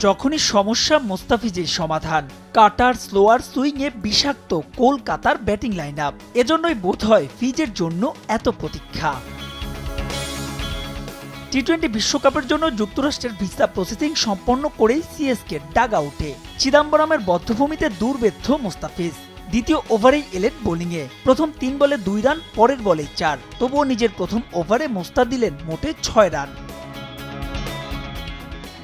যখনই সমস্যা মোস্তাফিজের সমাধান। কাটার স্লোয়ার সুইংয়ে বিষাক্ত কলকাতার ব্যাটিং লাইন আপ। এজন্যই বোধহয় ফিজের জন্য এত প্রতীক্ষা। টি-20 বিশ্বকাপের জন্য যুক্তরাষ্ট্রের ভিসা প্রসেসিং সম্পন্ন করেই সিএসকে ডাগ আউটে। চিদাম্বরমের বধ্যভূমিতে দুর্বেদ্য মোস্তাফিজ। দ্বিতীয় ওভারেই এলেন বোলিংয়ে। প্রথম 3 বলে 2 রান, পরের বলেই 4। তবুও নিজের প্রথম ওভারে মোস্তা দিলেন মোটে 6 রান।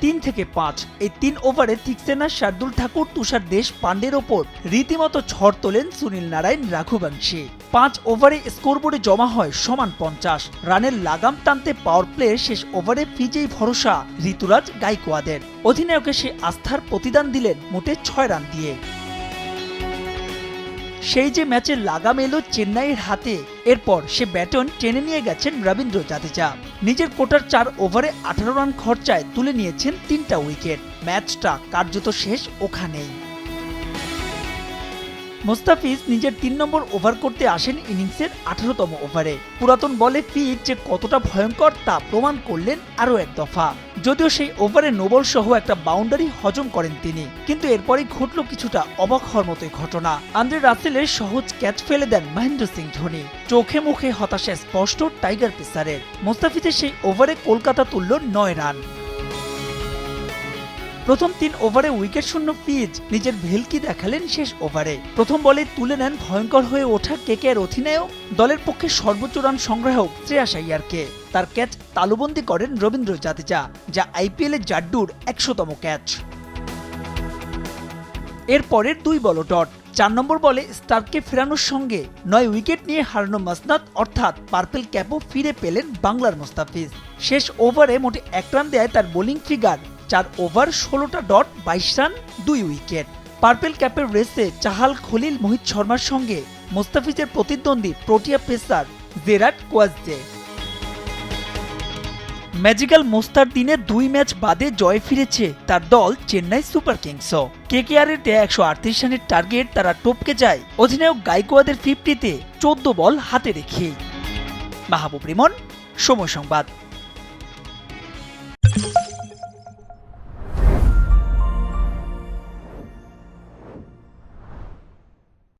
3 থেকে 5 এই 3 ওভারে থিকসেনা, শার্দুল ঠাকুর, তুষার দেশ পান্ডের ওপর রীতিমতো ঝড় তোলেন সুনীল নারায়ণ রাঘুবংশী। 5 ওভারে স্কোরবোর্ডে জমা হয় সমান 50 রানের লাগাম টানতে পাওয়ার প্লে শেষ ওভারে ফিজেই ভরসা ঋতুরাজ গাইকোয়াদের। অধিনায়কে সে আস্থার প্রতিদান দিলেন মোটে 6 রান দিয়ে। সেই যে ম্যাচে লাগাম এলো চেন্নাইয়ের হাতে, এরপর সে ব্যাটন টেনে নিয়ে গেছেন রবীন্দ্র জাদেজা। নিজের কোটার 4 ওভারে 18 রান খরচায় তুলে নিয়েছেন 3টা উইকেট। ম্যাচটা কার্যত শেষ ওখানেই। মোস্তাফিজ নিজের 3 নম্বর ওভার করতে আসেন ইনিংসের 18তম ওভারে। পুরাতন বলে ফিজ যে কতটা ভয়ঙ্কর তা প্রমাণ করলেন আরও এক দফা। যদিও সেই ওভারে নোবল সহ একটা বাউন্ডারি হজম করেন তিনি, কিন্তু এরপরই ঘটল কিছুটা অবাক হওয়ার মতোই ঘটনা। আন্দ্রে রাসেলের সহজ ক্যাচ ফেলে দেন মহেন্দ্র সিং ধোনি। চোখে মুখে হতাশা স্পষ্ট টাইগার পেসারের। মোস্তাফিজের সেই ওভারে কলকাতা তুলল 9 রান। প্রথম 3 ওভারে উইকেট শূন্য ফিজ নিজের ভেলকি দেখালেন শেষ ওভারে। প্রথম বলে তুলে নেন ভয়ঙ্কর হয়ে ওঠা কেকেআর অধিনায়ক, দলের পক্ষে সর্বোচ্চ রান সংগ্রাহক শ্রেয়াস আইয়ারকে। তার ক্যাচ তালুবন্দী করেন রবীন্দ্র জাদেজা, যা আইপিএলে জাড্ডুর 100তম ক্যাচ। এর পরের 2 বল ডট। 4 নম্বর বলে স্টার্ককে ফেরানোর সঙ্গে 9 উইকেট নিয়ে হারানো মাসনাদ অর্থাৎ পার্পেল ক্যাপও ফিরে পেলেন বাংলার মোস্তাফিজ। শেষ ওভারে মোটে 1 রান দেয় তার বোলিং ফিগার। 4 ওভার 16টা ডট, 22 রান, 2 উইকেট। পার্পেল ক্যাপের রেসে চাহাল, খলিল, মোহিত শর্মার সঙ্গে মোস্তাফিজের প্রতিদ্বন্দ্বী Protea pacer Gerald Coetzee. Magical মোস্তার দিনে 2 ম্যাচ বাদে জয় ফিরেছে তার দল চেন্নাই সুপার কিংসও। কেকেআরের দেয়া 138 রানের টার্গেট তারা টপকে যায় অধিনায়ক গাইকোয়াদের 50তে 14 বল হাতে রেখেই। মাহবুব রিমন, সময় সংবাদ।